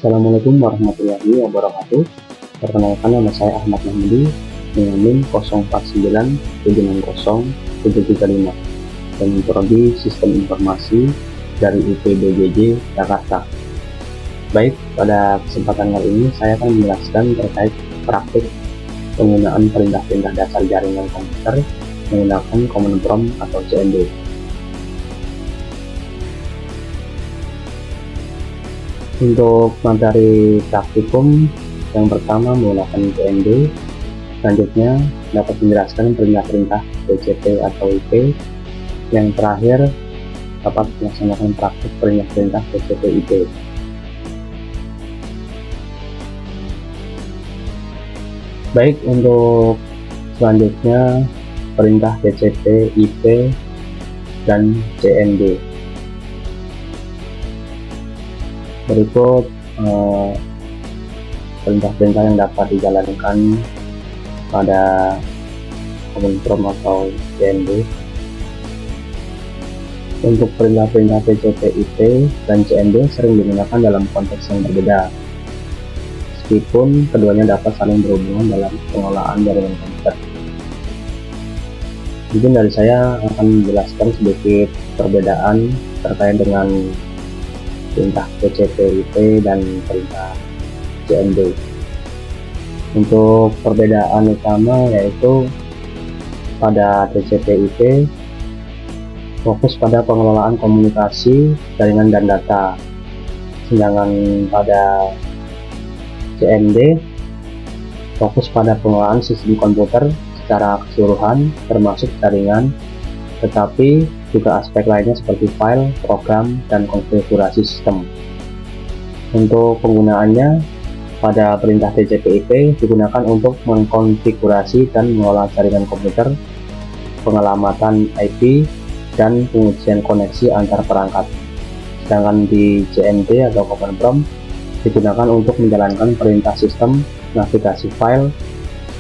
Assalamualaikum warahmatullahi wabarakatuh. Perkenalkan, nama saya Ahmad Mahmudi dengan NIM 0497607735 dan prodi Sistem Informasi dari IPB-JJ Jakarta. Baik, pada kesempatan kali ini saya akan menjelaskan terkait praktik penggunaan perintah-perintah dasar jaringan komputer menggunakan Command Prompt atau CMD. Untuk materi praktikum yang pertama menggunakan CMD, selanjutnya dapat menjelaskan perintah-perintah DCP atau IP, yang terakhir dapat melaksanakan praktik perintah-perintah DCP IP. Baik, untuk selanjutnya perintah DCP, IP, dan CMD. Berikut perintah-perintah yang dapat dijalankan pada Command Prompt atau CMD. Untuk perintah-perintah DCP, IP, dan CMD sering digunakan dalam konteks yang berbeda, meskipun keduanya dapat saling berhubungan dalam pengelolaan jaringan komputer. Mungkin dari saya akan menjelaskan sedikit perbedaan terkait dengan perintah DCP, IP, dan perintah CMD. Untuk perbedaan utama yaitu pada DCP, IP fokus pada pengelolaan komunikasi, jaringan, dan data, sedangkan pada CMD fokus pada pengelolaan sistem komputer secara keseluruhan termasuk jaringan, tetapi juga aspek lainnya seperti file, program, dan konfigurasi sistem. Untuk penggunaannya, pada perintah DCP, IP digunakan untuk mengkonfigurasi dan mengolah jaringan komputer, pengelamatan IP, dan pengujian koneksi antar perangkat. Sedangkan di CMD atau Command Prompt digunakan untuk menjalankan perintah sistem, navigasi file,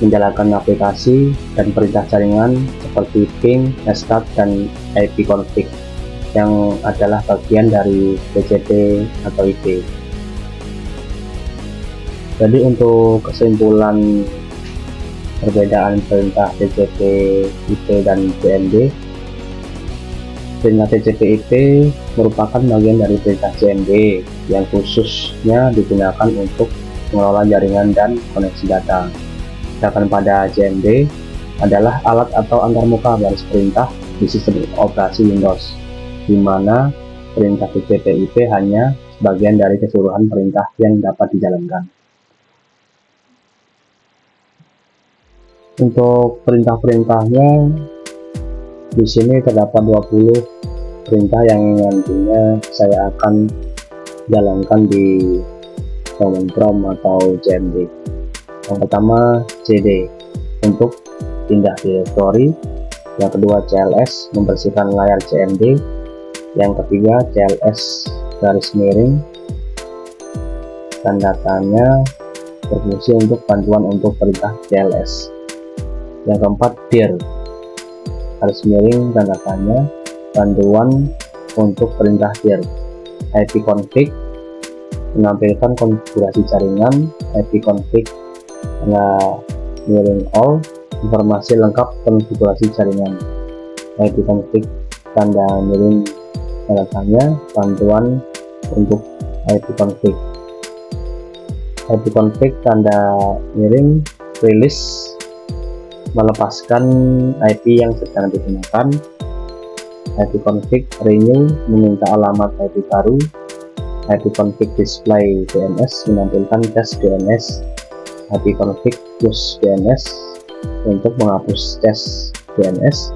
menjalankan aplikasi, dan perintah jaringan seperti ping, restart, dan IP config yang adalah bagian dari DCP atau IP. Jadi untuk kesimpulan perbedaan perintah DCP, IP, dan CMD, perintah DCP, IP merupakan bagian dari perintah CMD yang khususnya digunakan untuk mengelola jaringan dan koneksi data. Sedangkan pada CMD adalah alat atau antarmuka baris perintah di sistem operasi Windows, di mana perintah DCP, IP hanya sebagian dari keseluruhan perintah yang dapat dijalankan. Untuk perintah-perintahnya, di sini terdapat 20 perintah yang nantinya saya akan jalankan di Command Prompt atau CMD. Yang pertama CD untuk pindah direktori, yang kedua CLS membersihkan layar CMD, yang ketiga CLS garis miring dan datanya berfungsi untuk bantuan untuk perintah CLS, yang keempat dir garis miring dan datanya bantuan untuk perintah dir, IP config menampilkan konfigurasi jaringan, IP config miring all informasi lengkap konfigurasi jaringan, IP config tanda miring datanya bantuan untuk IP config, IP config tanda miring release melepaskan IP yang sedang digunakan, IP config renew meminta alamat IP baru, IP config display DNS menampilkan cache DNS, IP config push DNS untuk menghapus cache DNS,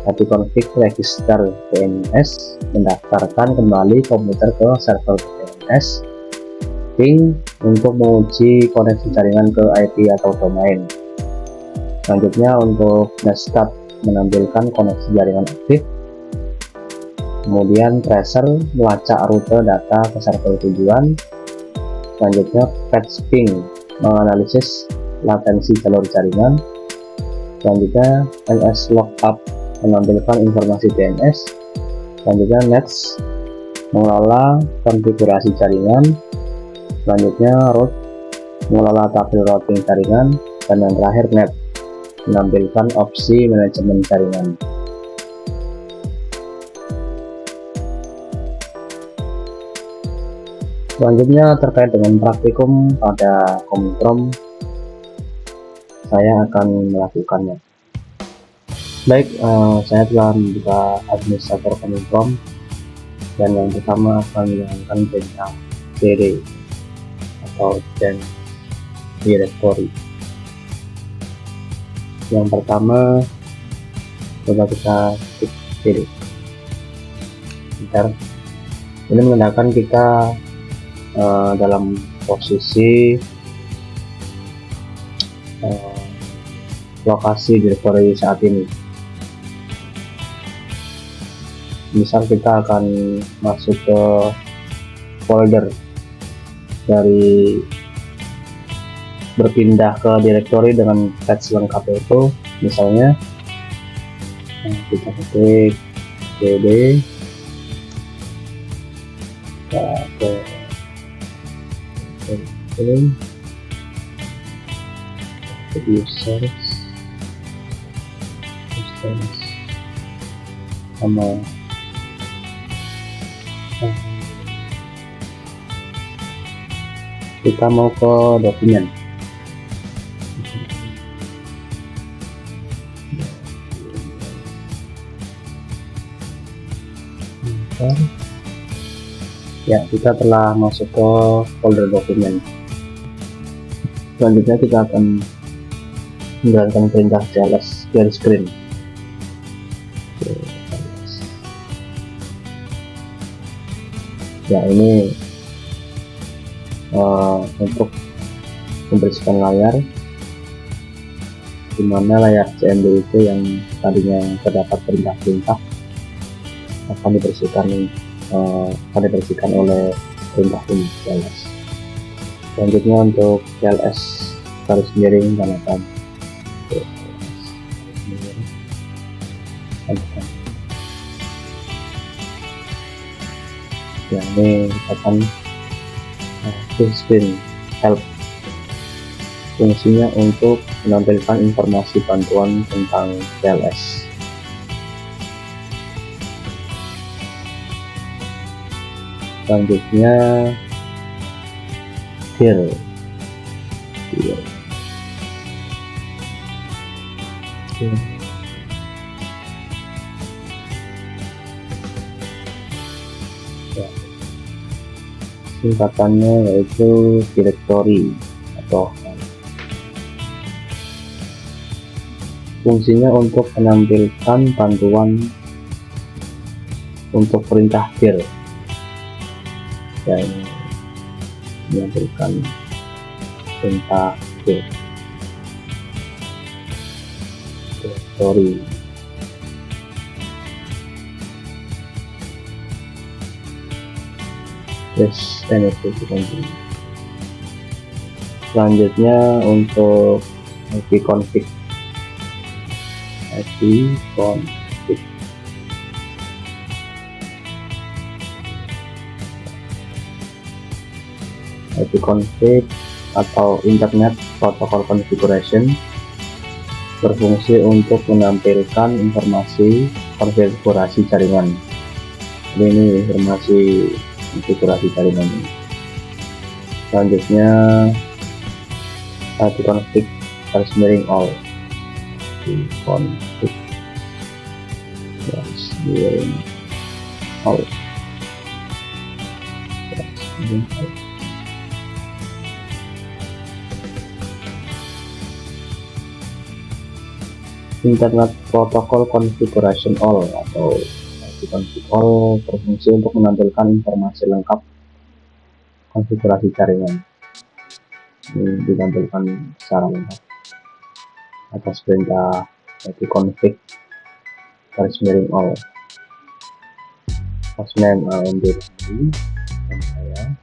IP config register DNS mendaftarkan kembali komputer ke server DNS, ping untuk menguji koneksi jaringan ke IP atau domain. Selanjutnya untuk restart menampilkan koneksi jaringan aktif, kemudian tracer melacak rute data ke server tujuan. Selanjutnya patch ping menganalisis latensi jalur jaringan. Selanjutnya NS lookup menampilkan informasi DNS. Selanjutnya next mengelola konfigurasi jaringan. Selanjutnya root mengelola tabel routing jaringan, dan yang terakhir net menampilkan opsi manajemen jaringan. Selanjutnya terkait dengan praktikum pada Komintrom, saya akan melakukannya. Baik, saya telah membuka administrator Komintrom, dan yang pertama akan menjalankan perintah cd atau change directory. Yang pertama, coba kita klik cd. Bentar. Ini menandakan kita dalam posisi lokasi directory saat ini. Misal kita akan masuk ke folder dari berpindah ke directory dengan patch lengkap itu, misalnya kita klik cd, kita ke users sama kita mau ke dokumen. Ya, kita telah masuk ke folder dokumen. Selanjutnya kita akan menjalankan perintah cls clear screen. Ya, ini untuk membersihkan layar, dimana layar CMD itu yang tadinya terdapat perintah-perintah akan dibersihkan oleh perintah ini cls. Selanjutnya untuk cls garis miring tanaman. Ya, ini akan full screen help, fungsinya untuk menampilkan informasi bantuan tentang cls. Selanjutnya here. Singkatannya yaitu directory atau fungsinya untuk menampilkan bantuan untuk perintah dir, dan menampilkan perintah dir directory. Yes, NFT continue. Selanjutnya untuk ipconfig. ipconfig atau Internet Protocol Configuration berfungsi untuk menampilkan informasi konfigurasi jaringan. Ini informasi konfigurasi jaringan ini. Selanjutnya ipconfig garis miring all. Ipconfig garis miring all. Internet Protocol Configuration All atau ipconfig all berfungsi untuk menampilkan informasi lengkap konfigurasi jaringan. Ini ditampilkan secara lengkap atas perintah ipconfig garis miring all. Hostname AMD dan saya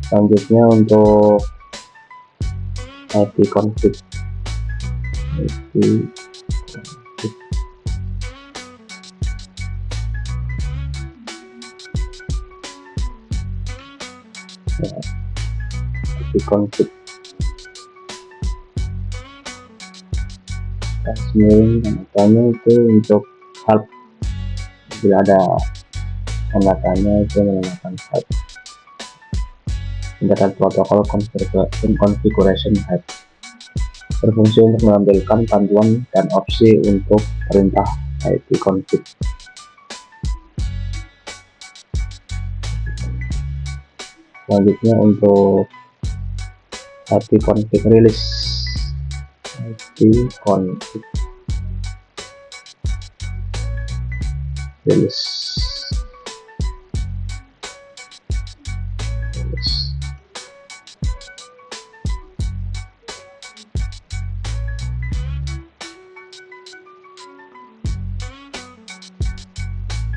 selanjutnya untuk ipconfig ya, IP config smiring dan tanya itu untuk help bila ada tanda tanya itu menggunakan help. Internet protokol configuration help berfungsi untuk mengambilkan panduan dan opsi untuk perintah IP config. Selanjutnya untuk IP config release. IP config release.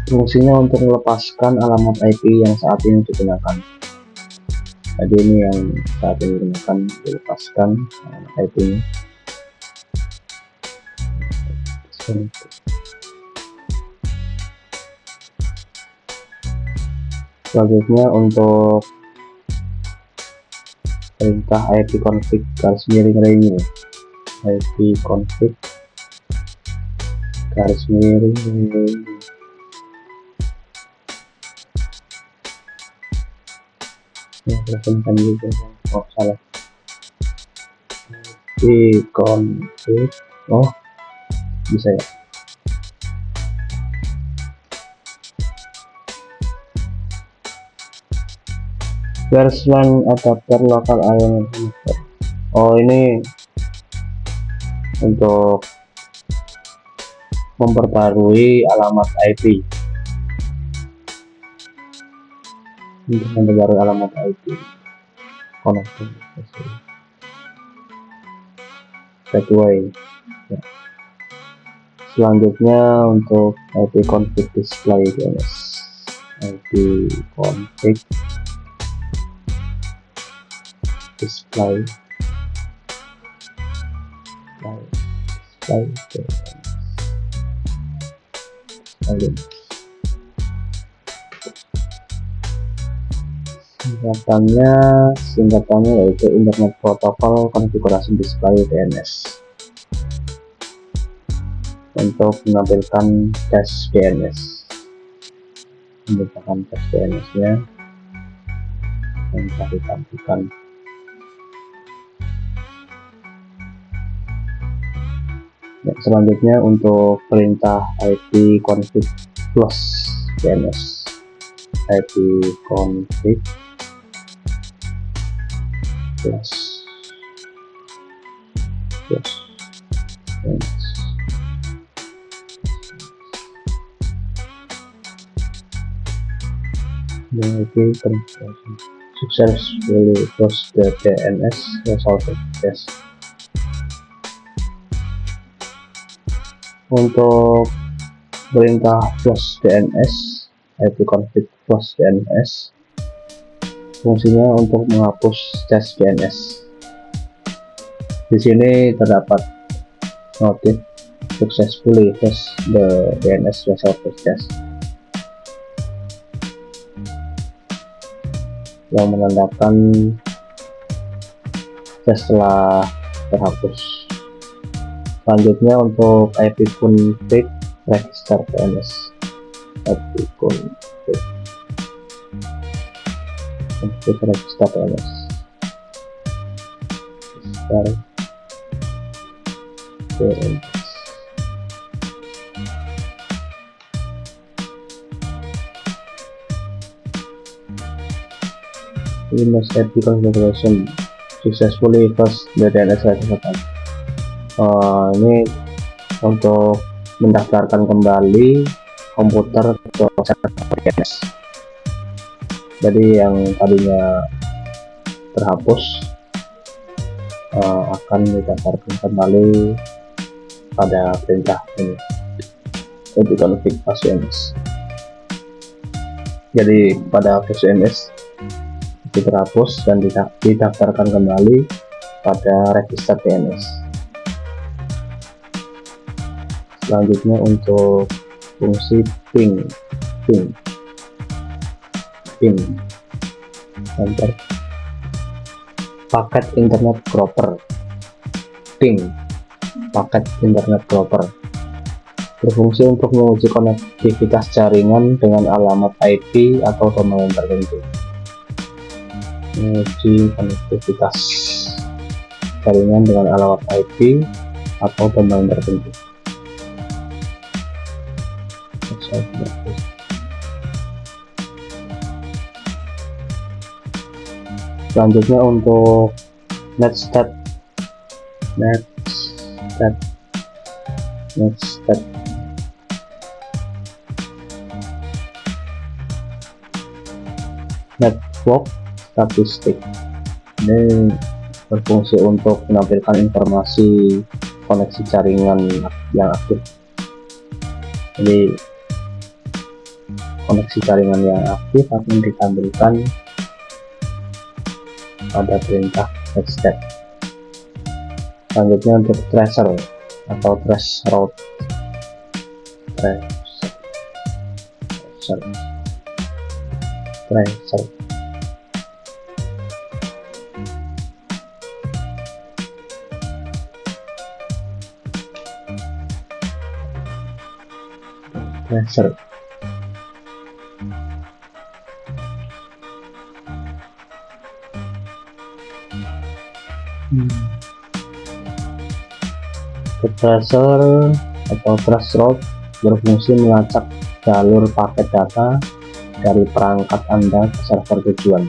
Fungsinya untuk melepaskan alamat IP yang saat ini digunakan. Jadi ini yang saat ini digunakan, dilepaskan alamat IP ini. Selanjutnya untuk perintah IP config garis miring renew. IP config garis miring renew. Kan juga, oh salah, IP config, oh bisa ya, version adapter local area. Oh ini untuk memperbarui alamat IP, untuk memperbarui alamat IP konektor gateway ya. Selanjutnya untuk IP config display DNS. IP config display singkatannya yaitu Internet Protocol Konfigurasi Display DNS, untuk menampilkan cache DNS, menampilkan cache DNS nya yang telah ditampilkan. Ya, selanjutnya untuk perintah IP config plus DNS. IP config plus DNS. IP successfully close the DNS resolved test. Untuk perintah plus DNS, IP config plus DNS, fungsinya untuk menghapus cache DNS. Di sini terdapat notif successfully close the DNS resolved test yang menandakan cache telah terhapus. Selanjutnya untuk IP config register DNS. IP config register DNS. Windows IP configuration successfully close the DNS register. Ini untuk mendaftarkan kembali komputer ke server DNS. Jadi yang tadinya terhapus akan didaftarkan kembali pada perintah ini untuk config plus DNS. Jadi pada plus DNS itu terhapus dan didaftarkan kembali pada register DNS. Selanjutnya untuk fungsi ping enter. Paket internet proper, ping, paket internet proper, berfungsi untuk menguji konektivitas jaringan dengan alamat IP atau domain tertentu. Menguji konektivitas jaringan dengan alamat IP atau domain tertentu. Selanjutnya untuk netstat network statistik. Ini berfungsi untuk menampilkan informasi koneksi jaringan yang aktif. Jadi koneksi jaringan yang aktif akan ditampilkan pada perintah netstat. Selanjutnya untuk tracer atau traceroute. Tracer. Tracer atau traceroute berfungsi melacak jalur paket data dari perangkat Anda ke server tujuan.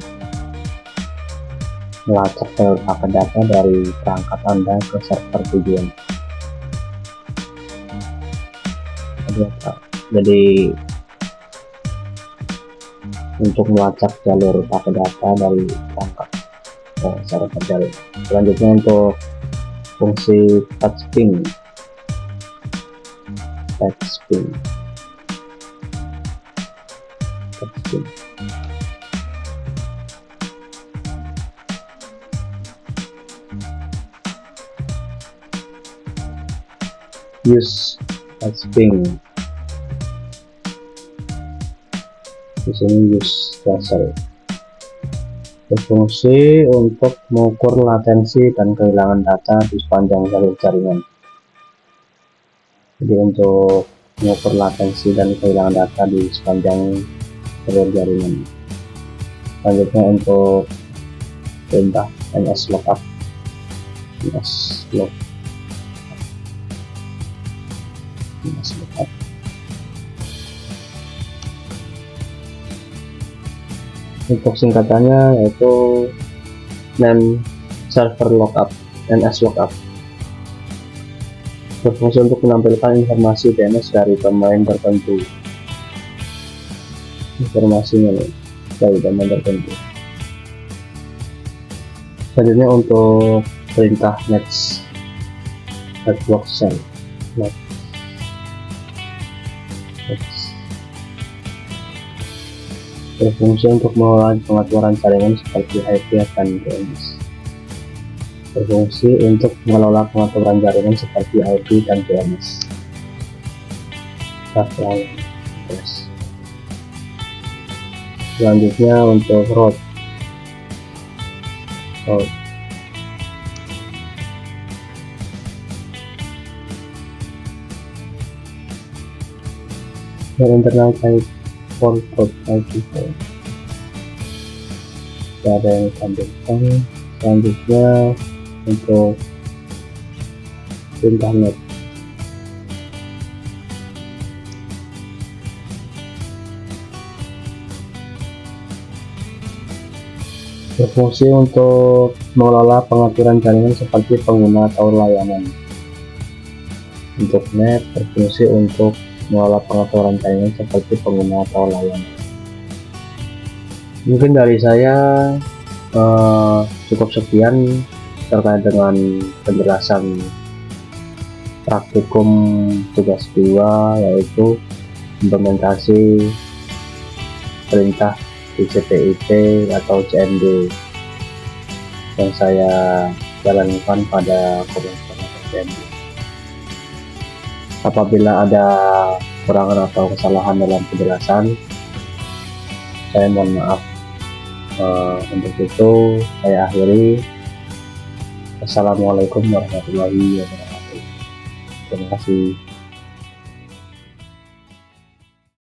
Melacak jalur paket data dari perangkat Anda ke server tujuan. Jadi untuk melacak jalur paket data dari perangkat ke server jalur. Selanjutnya untuk fungsi touch ping. Use touch ping. Di sini use tracer. Berfungsi untuk mengukur latensi dan kehilangan data di sepanjang jalur jaringan. Jadi untuk mengukur latensi dan kehilangan data di sepanjang jalur jaringan. Selanjutnya untuk perintah nslookup. Untuk singkatannya yaitu name server lookup, nslookup. Berfungsi untuk menampilkan informasi DNS dari domain tertentu. Informasinya dari domain tertentu. Selanjutnya untuk perintah network shell. Berfungsi untuk mengelola pengaturan jaringan seperti IP dan DNS. Berfungsi untuk mengelola pengaturan jaringan seperti IP dan DNS. Selanjutnya untuk route. Internal type for code IP. Tidak ada yang ditampilkan. Selanjutnya untuk internet. Berfungsi untuk mengelola pengaturan jaringan seperti pengguna atau layanan. Untuk net berfungsi untuk mengelola pengaturan jaringan seperti pengguna atau layanan. Mungkin dari saya cukup sekian terkait dengan penjelasan praktikum tugas 2, yaitu implementasi perintah TCP/IP atau CMD yang saya jalankan pada komputer CMD. Apabila ada kekurangan atau kesalahan dalam penjelasan, saya mohon maaf. Untuk itu saya akhiri. Assalamualaikum warahmatullahi wabarakatuh. Terima kasih.